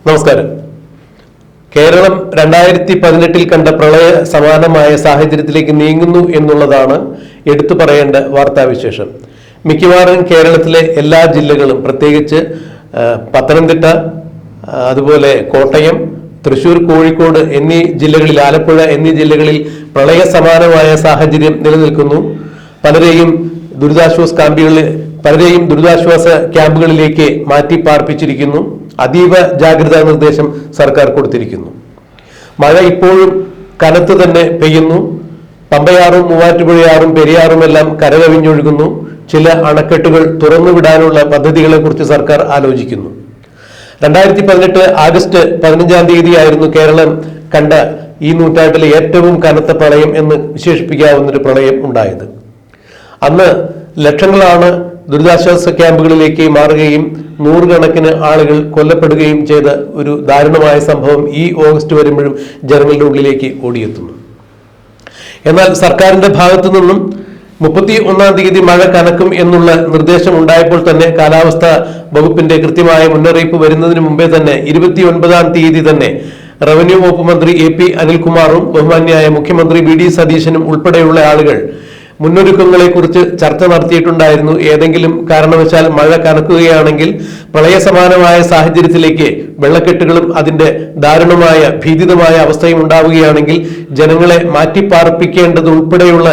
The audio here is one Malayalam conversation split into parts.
നമസ്കാരം. കേരളം 2018 കണ്ട പ്രളയ സമാനമായ സാഹചര്യത്തിലേക്ക് നീങ്ങുന്നു എന്നുള്ളതാണ് എടുത്തു പറയേണ്ട വാർത്താവിശേഷം. മിക്കവാറും കേരളത്തിലെ എല്ലാ ജില്ലകളും, പ്രത്യേകിച്ച് പത്തനംതിട്ട, അതുപോലെ കോട്ടയം, തൃശൂർ, കോഴിക്കോട് എന്നീ ജില്ലകളിൽ, ആലപ്പുഴ എന്നീ ജില്ലകളിൽ പ്രളയ സമാനമായ സാഹചര്യം നിലനിൽക്കുന്നു. പലരെയും ദുരിതാശ്വാസ ക്യാമ്പുകളിലേക്ക് മാറ്റി പാർപ്പിച്ചിരിക്കുന്നു. അതീവ ജാഗ്രതാ നിർദ്ദേശം സർക്കാർ കൊടുത്തിരിക്കുന്നു. മഴ ഇപ്പോഴും കനത്ത് തന്നെ പെയ്യുന്നു. പമ്പയാറും മൂവാറ്റുപുഴയാറും പെരിയാറുമെല്ലാം കരകവിഞ്ഞൊഴുകുന്നു. ചില അണക്കെട്ടുകൾ തുറന്നുവിടാനുള്ള പദ്ധതികളെ കുറിച്ച് സർക്കാർ ആലോചിക്കുന്നു. 2018 ആഗസ്റ്റ് 15-ാം തീയതിയായിരുന്നു കേരളം കണ്ട ഈ നൂറ്റാണ്ടിലെ ഏറ്റവും കനത്ത പ്രളയം എന്ന് വിശേഷിപ്പിക്കാവുന്നൊരു പ്രളയം ഉണ്ടായത്. അന്ന് ലക്ഷങ്ങളാണ് ദുരിതാശ്വാസ ക്യാമ്പുകളിലേക്ക് മാറുകയും നൂറുകണക്കിന് ആളുകൾ കൊല്ലപ്പെടുകയും ചെയ്ത ഒരു ദാരുണമായ സംഭവം ഈ ഓഗസ്റ്റ് വരുമ്പോഴും ജനങ്ങളുടെ ഉള്ളിലേക്ക് ഓടിയെത്തുന്നു. എന്നാൽ സർക്കാരിന്റെ ഭാഗത്തു നിന്നും 31-ാം തീയതി മഴ കനക്കും എന്നുള്ള നിർദ്ദേശം ഉണ്ടായപ്പോൾ തന്നെ കാലാവസ്ഥാ വകുപ്പിന്റെ കൃത്യമായ മുന്നറിയിപ്പ് വരുന്നതിന് മുമ്പേ തന്നെ 29-ാം തീയതി തന്നെ റവന്യൂ വകുപ്പ് മന്ത്രി AP അനിൽകുമാറും ബഹുമാന്യായ മുഖ്യമന്ത്രി VD സതീശനും ഉൾപ്പെടെയുള്ള ആളുകൾ മുന്നൊരുക്കങ്ങളെ കുറിച്ച് ചർച്ച നടത്തിയിട്ടുണ്ടായിരുന്നു. ഏതെങ്കിലും കാരണവശാൽ മഴ കനക്കുകയാണെങ്കിൽ പ്രളയസമാനമായ സാഹചര്യത്തിലേക്ക് വെള്ളക്കെട്ടുകളും അതിന്റെ ദാരുണമായ ഭീതിതമായ അവസ്ഥയും ഉണ്ടാവുകയാണെങ്കിൽ ജനങ്ങളെ മാറ്റിപ്പാർപ്പിക്കേണ്ടത് ഉൾപ്പെടെയുള്ള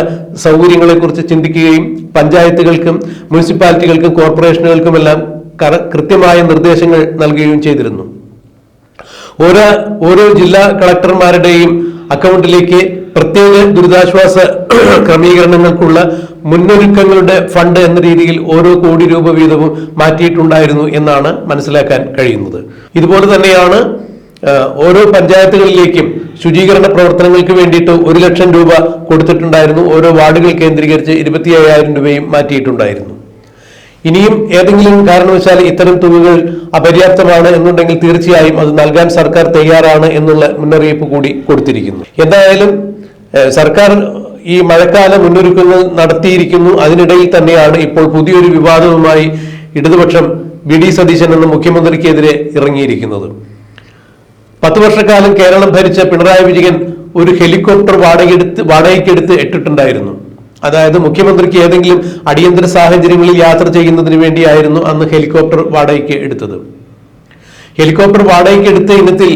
സൗകര്യങ്ങളെ കുറിച്ച് ചിന്തിക്കുകയും പഞ്ചായത്തുകൾക്കും മുനിസിപ്പാലിറ്റികൾക്കും കോർപ്പറേഷനുകൾക്കുമെല്ലാം കൃത്യമായ നിർദ്ദേശങ്ങൾ നൽകുകയും ചെയ്തിരുന്നു. ഓരോ ജില്ലാ കളക്ടർമാരുടെയും അക്കൗണ്ടിലേക്ക് പ്രത്യേക ദുരിതാശ്വാസ ക്രമീകരണങ്ങൾക്കുള്ള മുന്നൊരുക്കങ്ങളുടെ ഫണ്ട് എന്ന രീതിയിൽ ഓരോ കോടി രൂപ വീതവും മാറ്റിയിട്ടുണ്ടായിരുന്നു എന്നാണ് മനസ്സിലാക്കാൻ കഴിയുന്നത്. ഇതുപോലെ തന്നെയാണ് ഓരോ പഞ്ചായത്തുകളിലേക്കും ശുചീകരണ പ്രവർത്തനങ്ങൾക്ക് വേണ്ടിയിട്ട് 1 ലക്ഷം രൂപ കൊടുത്തിട്ടുണ്ടായിരുന്നു. ഓരോ വാർഡുകൾ കേന്ദ്രീകരിച്ച് 25,000 രൂപയും മാറ്റിയിട്ടുണ്ടായിരുന്നു. ഇനിയും ഏതെങ്കിലും കാരണവശാൽ ഇത്തരം തുകകൾ അപര്യാപ്തമാണ് എന്നുണ്ടെങ്കിൽ തീർച്ചയായും അത് നൽകാൻ സർക്കാർ തയ്യാറാണ് എന്നുള്ള മുന്നറിയിപ്പ് കൂടി കൊടുത്തിരിക്കുന്നു. എന്തായാലും സർക്കാർ ഈ മഴക്കാല മുന്നൊരുക്കങ്ങൾ നടത്തിയിരിക്കുന്നു. അതിനിടയിൽ തന്നെയാണ് ഇപ്പോൾ പുതിയൊരു വിവാദവുമായി ഇടതുപക്ഷം VD സതീശൻ എന്ന മുഖ്യമന്ത്രിക്കെതിരെ ഇറങ്ങിയിരിക്കുന്നത്. 10 വർഷക്കാലം കേരളം ഭരിച്ച പിണറായി വിജയൻ ഒരു ഹെലികോപ്റ്റർ വാടകയ്ക്കെടുത്ത് ഇട്ടിട്ടുണ്ടായിരുന്നു. അതായത് മുഖ്യമന്ത്രിക്ക് ഏതെങ്കിലും അടിയന്തര സാഹചര്യങ്ങളിൽ യാത്ര ചെയ്യുന്നതിന് വേണ്ടിയായിരുന്നു അന്ന് ഹെലികോപ്റ്റർ വാടകയ്ക്ക് എടുത്തത്. ഹെലികോപ്റ്റർ വാടകയ്ക്ക് എടുത്ത ഇനത്തിൽ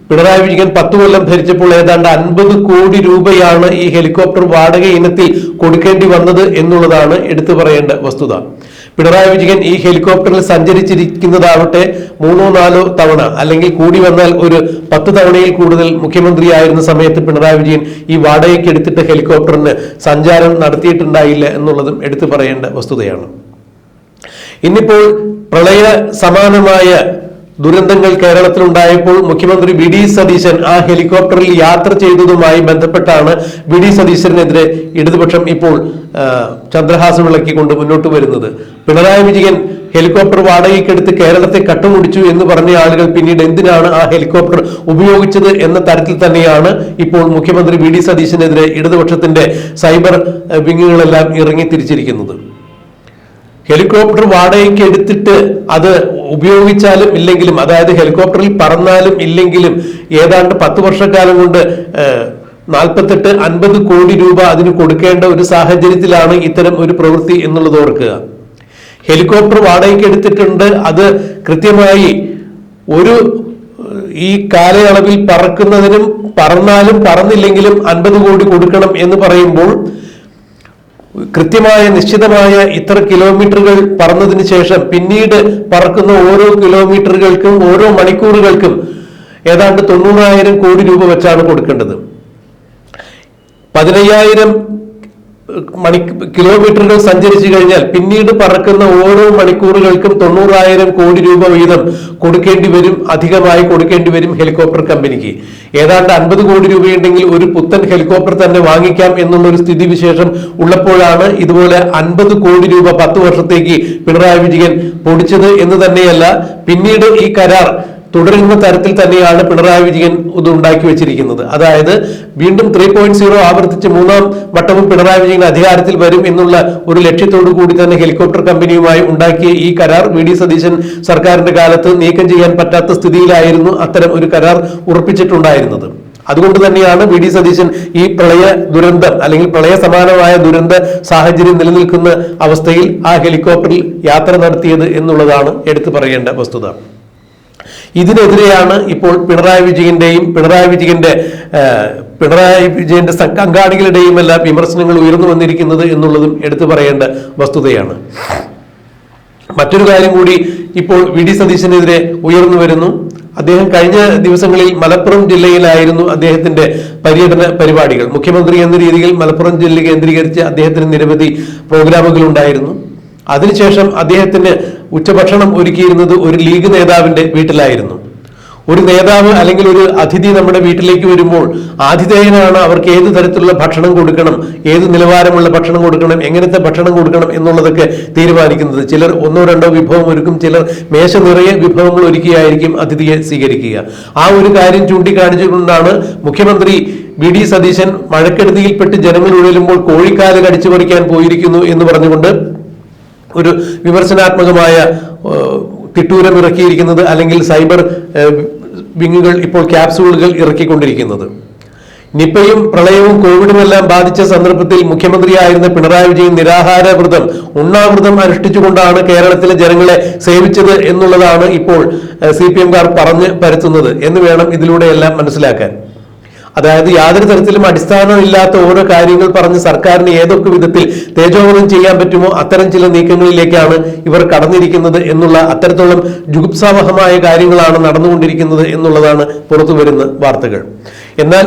പിണറായി വിജയൻ 10 കൊല്ലം ഭരിച്ചപ്പോൾ ഏതാണ്ട് 50 കോടി രൂപയാണ് ഈ ഹെലികോപ്റ്റർ വാടക ഇനത്തിൽ കൊടുക്കേണ്ടി വന്നത് എന്നുള്ളതാണ് എടുത്തു പറയേണ്ട വസ്തുത. പിണറായി വിജയൻ ഈ ഹെലികോപ്റ്ററിൽ സഞ്ചരിച്ചിരിക്കുന്നതാവട്ടെ 3-4 തവണ, അല്ലെങ്കിൽ കൂടി വന്നാൽ ഒരു 10 തവണയിൽ കൂടുതൽ മുഖ്യമന്ത്രിയായിരുന്ന സമയത്ത് പിണറായി വിജയൻ ഈ വാടകയ്ക്ക് എടുത്തിട്ട് ഹെലികോപ്റ്ററിന് സഞ്ചാരം നടത്തിയിട്ടുണ്ടായില്ല എന്നുള്ളതും എടുത്തു പറയേണ്ട വസ്തുതയാണ്. ഇന്നിപ്പോൾ പ്രളയ സമാനമായ ദുരന്തങ്ങൾ കേരളത്തിലുണ്ടായപ്പോൾ മുഖ്യമന്ത്രി VD സതീശൻ ആ ഹെലികോപ്റ്ററിൽ യാത്ര ചെയ്തതുമായി ബന്ധപ്പെട്ടാണ് VD സതീശനെതിരെ ഇടതുപക്ഷം ഇപ്പോൾ ചന്ദ്രഹാസം വിളക്കിക്കൊണ്ട് മുന്നോട്ട് വരുന്നത്. പിണറായി വിജയൻ ഹെലികോപ്റ്റർ വാടകയ്ക്കെടുത്ത് കേരളത്തെ കട്ടുമുടിച്ചു എന്ന് പറഞ്ഞ ആളുകൾ പിന്നീട് എന്തിനാണ് ആ ഹെലികോപ്റ്റർ ഉപയോഗിച്ചത് എന്ന തരത്തിൽ തന്നെയാണ് ഇപ്പോൾ മുഖ്യമന്ത്രി VD സതീശനെതിരെ ഇടതുപക്ഷത്തിന്റെ സൈബർ വിങ്ങുകളെല്ലാം ഇറങ്ങി തിരിച്ചിരിക്കുന്നത്. ഹെലികോപ്റ്റർ വാടകയ്ക്ക് എടുത്തിട്ട് അത് ഉപയോഗിച്ചാലും ഇല്ലെങ്കിലും, അതായത് ഹെലികോപ്റ്ററിൽ പറന്നാലും ഇല്ലെങ്കിലും ഏതാണ്ട് 10 വർഷക്കാലം കൊണ്ട് 48-50 കോടി രൂപ അതിന് കൊടുക്കേണ്ട ഒരു സാഹചര്യത്തിലാണ് ഇത്തരം ഒരു പ്രവൃത്തി എന്നുള്ളത് ഓർക്കുക. ഹെലികോപ്റ്റർ വാടകയ്ക്ക് എടുത്തിട്ടുണ്ട്. അത് കൃത്യമായി ഈ കാലയളവിൽ പറക്കുന്നതിനും പറന്നാലും പറന്നില്ലെങ്കിലും 50 കോടി കൊടുക്കണം എന്ന് പറയുമ്പോൾ കൃത്യമായ നിശ്ചിതമായ ഇത്ര കിലോമീറ്ററുകൾ പറന്നതിന് ശേഷം പിന്നീട് പറക്കുന്ന ഓരോ കിലോമീറ്ററുകൾക്കും ഓരോ മണിക്കൂറുകൾക്കും ഏതാണ്ട് 90,000 കോടി രൂപ വെച്ചാണ് കൊടുക്കേണ്ടത്. 15,000 കിലോമീറ്ററുകൾ സഞ്ചരിച്ചു കഴിഞ്ഞാൽ പിന്നീട് പറക്കുന്ന ഓരോ മണിക്കൂറുകൾക്കും 90,000 കോടി രൂപ വീതം കൊടുക്കേണ്ടി വരും, അധികമായി കൊടുക്കേണ്ടി വരും ഹെലികോപ്റ്റർ കമ്പനിക്ക്. ഏതാണ്ട് 50 കോടി രൂപയുണ്ടെങ്കിൽ ഒരു പുത്തൻ ഹെലികോപ്റ്റർ തന്നെ വാങ്ങിക്കാം എന്നുള്ളൊരു സ്ഥിതിവിശേഷം ഉള്ളപ്പോഴാണ് ഇതുപോലെ 50 കോടി രൂപ 10 വർഷത്തേക്ക് പിണറായി വിജയൻ പൊടിച്ചത് എന്ന് തന്നെയല്ല, പിന്നീട് ഈ കരാർ തുടരുന്ന തരത്തിൽ തന്നെയാണ് പിണറായി വിജയൻ ഇത് ഉണ്ടാക്കി വെച്ചിരിക്കുന്നത്. അതായത് വീണ്ടും 3.0 ആവർത്തിച്ച് മൂന്നാം വട്ടവും പിണറായി വിജയൻ അധികാരത്തിൽ വരും എന്നുള്ള ഒരു ലക്ഷ്യത്തോടു കൂടി തന്നെ ഹെലികോപ്റ്റർ കമ്പനിയുമായി ഉണ്ടാക്കിയ ഈ കരാർ വി.ഡി. സതീശൻ സർക്കാരിന്റെ കാലത്ത് നീക്കം ചെയ്യാൻ പറ്റാത്ത സ്ഥിതിയിലായിരുന്നു അത്തരം ഒരു കരാർ ഉറപ്പിച്ചിട്ടുണ്ടായിരുന്നത്. അതുകൊണ്ട് തന്നെയാണ് വി.ഡി. സതീശൻ ഈ പ്രളയ ദുരന്തം അല്ലെങ്കിൽ പ്രളയ സമാനമായ ദുരന്ത സാഹചര്യം നിലനിൽക്കുന്ന അവസ്ഥയിൽ ആ ഹെലികോപ്റ്ററിൽ യാത്ര നടത്തിയത് എന്നുള്ളതാണ് എടുത്തു പറയേണ്ട വസ്തുത. ഇതിനെതിരെയാണ് ഇപ്പോൾ പിണറായി വിജയന്റെ സംഘാടകരുടെയും എല്ലാം വിമർശനങ്ങൾ ഉയർന്നു വന്നിരിക്കുന്നത് എന്നുള്ളതും എടുത്തു പറയേണ്ട വസ്തുതയാണ്. മറ്റൊരു കാര്യം കൂടി ഇപ്പോൾ വി.ഡി. സതീശനെതിരെ ഉയർന്നു വരുന്നു. അദ്ദേഹം കഴിഞ്ഞ ദിവസങ്ങളിൽ മലപ്പുറം ജില്ലയിലായിരുന്നു അദ്ദേഹത്തിന്റെ പര്യടന പരിപാടികൾ. മുഖ്യമന്ത്രി എന്ന രീതിയിൽ മലപ്പുറം ജില്ല കേന്ദ്രീകരിച്ച് അദ്ദേഹത്തിന് നിരവധി പ്രോഗ്രാമുകൾ ഉണ്ടായിരുന്നു. അതിനുശേഷം അദ്ദേഹത്തിന് ഉച്ചഭക്ഷണം ഒരുക്കിയിരുന്നത് ഒരു ലീഗ് നേതാവിന്റെ വീട്ടിലായിരുന്നു. ഒരു നേതാവ് അല്ലെങ്കിൽ ഒരു അതിഥി നമ്മുടെ വീട്ടിലേക്ക് വരുമ്പോൾ ആതിഥേയനാണ് അവർക്ക് ഏത് തരത്തിലുള്ള ഭക്ഷണം കൊടുക്കണം, ഏത് നിലവാരമുള്ള ഭക്ഷണം കൊടുക്കണം, എങ്ങനത്തെ ഭക്ഷണം കൊടുക്കണം എന്നുള്ളതൊക്കെ തീരുമാനിക്കുന്നത്. ചിലർ 1-2 വിഭവം ഒരുക്കും, ചിലർ മേശ നിറയെ വിഭവങ്ങൾ ഒരുക്കിയായിരിക്കും അതിഥിയെ സ്വീകരിക്കുക. ആ ഒരു കാര്യം ചൂണ്ടിക്കാണിച്ചുകൊണ്ടാണ് മുഖ്യമന്ത്രി വി.ഡി. സതീശൻ മഴക്കെടുതിയിൽപ്പെട്ട് ജനങ്ങൾ ഉഴലുമ്പോൾ കോഴിക്കാല് കടിച്ചു പറിക്കാൻ പോയിരിക്കുന്നു എന്ന് പറഞ്ഞുകൊണ്ട് ഒരു വിമർശനാത്മകമായ തിട്ടൂരം ഇറക്കിയിരിക്കുന്നത്, അല്ലെങ്കിൽ സൈബർ വിങ്ങുകൾ ഇപ്പോൾ ക്യാപ്സൂളുകൾ ഇറക്കിക്കൊണ്ടിരിക്കുന്നത്. നിപ്പയും പ്രളയവും കോവിഡുമെല്ലാം ബാധിച്ച സന്ദർഭത്തിൽ മുഖ്യമന്ത്രിയായിരുന്ന പിണറായി വിജയൻ നിരാഹാര വ്രതം, ഉണ്ണാവ്രതം അനുഷ്ഠിച്ചുകൊണ്ടാണ് കേരളത്തിലെ ജനങ്ങളെ സേവിച്ചത് എന്നുള്ളതാണ് ഇപ്പോൾ CPM-കാർ പറഞ്ഞ് പരത്തുന്നത് എന്ന് വേണം ഇതിലൂടെയെല്ലാം മനസ്സിലാക്കാൻ. അതായത് യാതൊരു തരത്തിലും അടിസ്ഥാനമില്ലാത്ത ഓരോ കാര്യങ്ങൾ പറഞ്ഞ് സർക്കാരിന് ഏതൊക്കെ വിധത്തിൽ തേജോവധം ചെയ്യാൻ പറ്റുമോ അത്തരം ചില നീക്കങ്ങളിലേക്കാണ് ഇവർ കടന്നിരിക്കുന്നത് എന്നുള്ള അത്തരത്തോളം ജുഗുപ്സാവഹമായ കാര്യങ്ങളാണ് നടന്നുകൊണ്ടിരിക്കുന്നത് എന്നുള്ളതാണ് പുറത്തു വരുന്ന വാർത്തകൾ. എന്നാൽ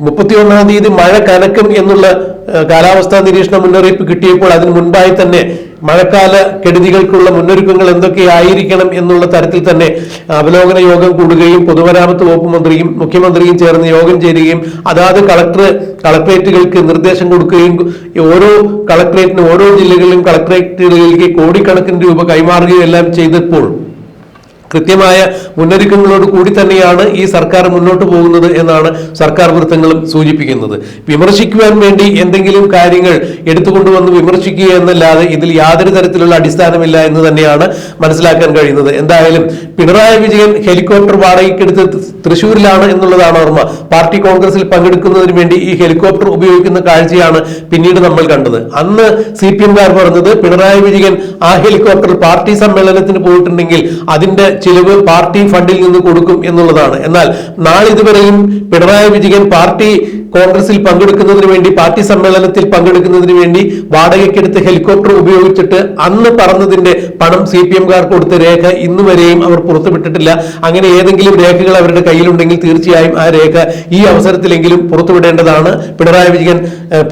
31-ാം തീയതി മഴ കനക്കും എന്നുള്ള കാലാവസ്ഥാ നിരീക്ഷണ മുന്നറിയിപ്പ് കിട്ടിയപ്പോൾ അതിന് മുൻപായി തന്നെ മഴക്കാല കെടുതികൾക്കുള്ള മുന്നൊരുക്കങ്ങൾ എന്തൊക്കെയായിരിക്കണം എന്നുള്ള തരത്തിൽ തന്നെ അവലോകന യോഗം കൂടുകയും പൊതുമരാമത്ത് വകുപ്പ് മന്ത്രിയും മുഖ്യമന്ത്രിയും ചേർന്ന് യോഗം ചേരുകയും അതാത് കളക്ടറേറ്റുകൾക്ക് നിർദ്ദേശം കൊടുക്കുകയും ഓരോ കളക്ടറേറ്റിനും ഓരോ ജില്ലകളിലും കളക്ടറേറ്റുകളിലേക്ക് കോടിക്കണക്കിന് രൂപ കൈമാറുകയും എല്ലാം ചെയ്തപ്പോൾ കൃത്യമായ മുന്നൊരുക്കങ്ങളോട് കൂടി തന്നെയാണ് ഈ സർക്കാർ മുന്നോട്ട് പോകുന്നത് എന്നാണ് സർക്കാർ വൃത്തങ്ങളും സൂചിപ്പിക്കുന്നത്. വിമർശിക്കുവാൻ വേണ്ടി എന്തെങ്കിലും കാര്യങ്ങൾ എടുത്തുകൊണ്ടുവന്ന് വിമർശിക്കുക എന്നല്ലാതെ ഇതിൽ യാതൊരു തരത്തിലുള്ള അടിസ്ഥാനമില്ല എന്ന് തന്നെയാണ് മനസ്സിലാക്കാൻ കഴിയുന്നത്. എന്തായാലും പിണറായി വിജയൻ ഹെലികോപ്റ്റർ വാടകയ്ക്കെടുത്ത് തൃശ്ശൂരിലാണ് എന്നുള്ളതാണ് ഓർമ്മ. പാർട്ടി കോൺഗ്രസിൽ പങ്കെടുക്കുന്നതിന് വേണ്ടി ഈ ഹെലികോപ്റ്റർ ഉപയോഗിക്കുന്ന കാഴ്ചയാണ് പിന്നീട് നമ്മൾ കണ്ടത്. അന്ന് CPM-കാർ പറഞ്ഞത് പിണറായി വിജയൻ ആ ഹെലികോപ്റ്ററിൽ പാർട്ടി സമ്മേളനത്തിന് പോയിട്ടുണ്ടെങ്കിൽ അതിന്റെ ചിലവ് പാർട്ടി ഫണ്ടിൽ നിന്ന് കൊടുക്കും എന്നുള്ളതാണ്. എന്നാൽ നാളിതുവരെയും പിണറായി വിജയൻ പാർട്ടി കോൺഗ്രസിൽ പങ്കെടുക്കുന്നതിന് വേണ്ടി, പാർട്ടി സമ്മേളനത്തിൽ പങ്കെടുക്കുന്നതിന് വേണ്ടി വാടകയ്ക്കെടുത്ത് ഹെലികോപ്റ്റർ ഉപയോഗിച്ചിട്ട് അന്ന് പറഞ്ഞതിന്റെ പണം CPM-കാർ കൊടുത്ത രേഖ ഇന്നുവരെയും അവർ പുറത്തുവിട്ടിട്ടില്ല. അങ്ങനെ ഏതെങ്കിലും രേഖകൾ അവരുടെ കയ്യിലുണ്ടെങ്കിൽ തീർച്ചയായും ആ രേഖ ഈ അവസരത്തിലെങ്കിലും പുറത്തുവിടേണ്ടതാണ്. പിണറായി വിജയൻ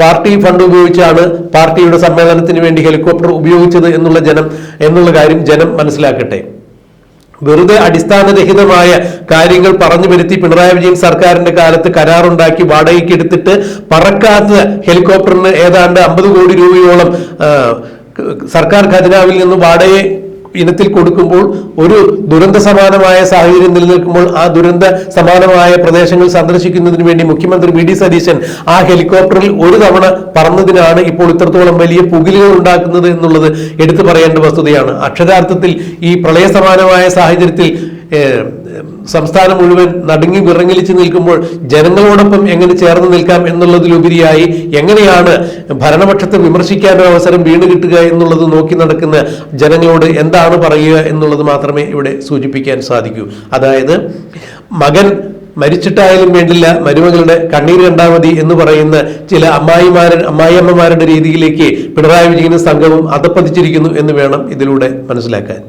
പാർട്ടി ഫണ്ട് ഉപയോഗിച്ചാണ് പാർട്ടിയുടെ സമ്മേളനത്തിന് വേണ്ടി ഹെലികോപ്റ്റർ ഉപയോഗിച്ചത് എന്നുള്ള കാര്യം ജനം മനസ്സിലാക്കട്ടെ. വെറുതെ അടിസ്ഥാനരഹിതമായ കാര്യങ്ങൾ പറഞ്ഞു വരുത്തി പിണറായി വിജയൻ സർക്കാരിന്റെ കാലത്ത് കരാറുണ്ടാക്കി വാടകയ്ക്ക് എടുത്തിട്ട് പറക്കാത്ത ഹെലികോപ്റ്ററിന് ഏതാണ്ട് 50 കോടി രൂപയോളം സർക്കാർ ഖജനാവിൽ നിന്ന് വാടക ഇനത്തിൽ കൊടുക്കുമ്പോൾ, ഒരു ദുരന്ത സമാനമായ സാഹചര്യം നിലനിൽക്കുമ്പോൾ ആ ദുരന്ത സമാനമായ പ്രദേശങ്ങൾ സന്ദർശിക്കുന്നതിന് വേണ്ടി മുഖ്യമന്ത്രി വി.ഡി. സതീശൻ ആ ഹെലികോപ്റ്ററിൽ ഒരു തവണ പറന്നതിനാണ് ഇപ്പോൾ ഇത്രത്തോളം വലിയ പുകിലുകൾ ഉണ്ടാക്കുന്നത് എന്നുള്ളത് എടുത്തു പറയേണ്ട വസ്തുതയാണ്. അക്ഷരാർത്ഥത്തിൽ ഈ പ്രളയ സമാനമായ സാഹചര്യത്തിൽ സംസ്ഥാനം മുഴുവൻ നടുങ്ങി വിറങ്ങലിച്ച് നിൽക്കുമ്പോൾ ജനങ്ങളോടൊപ്പം എങ്ങനെ ചേർന്ന് നിൽക്കാം എന്നുള്ളതിലുപരിയായി എങ്ങനെയാണ് ഭരണപക്ഷത്തെ വിമർശിക്കാനൊരു അവസരം വീണ് കിട്ടുക എന്നുള്ളത് നോക്കി നടക്കുന്ന ജനങ്ങളോട് എന്താണ് പറയുക എന്നുള്ളത് മാത്രമേ ഇവിടെ സൂചിപ്പിക്കാൻ സാധിക്കൂ. അതായത് മകൻ മരിച്ചിട്ടായാലും വേണ്ടില്ല, മരുമകളുടെ കണ്ണീര് കണ്ടാൽ മതി എന്ന് പറയുന്ന ചില അമ്മായിയമ്മമാരുടെ രീതിയിലേക്ക് പിണറായി വിജയനും സംഘവും അധപ്പതിച്ചിരിക്കുന്നു എന്ന് വേണം ഇതിലൂടെ മനസ്സിലാക്കാൻ.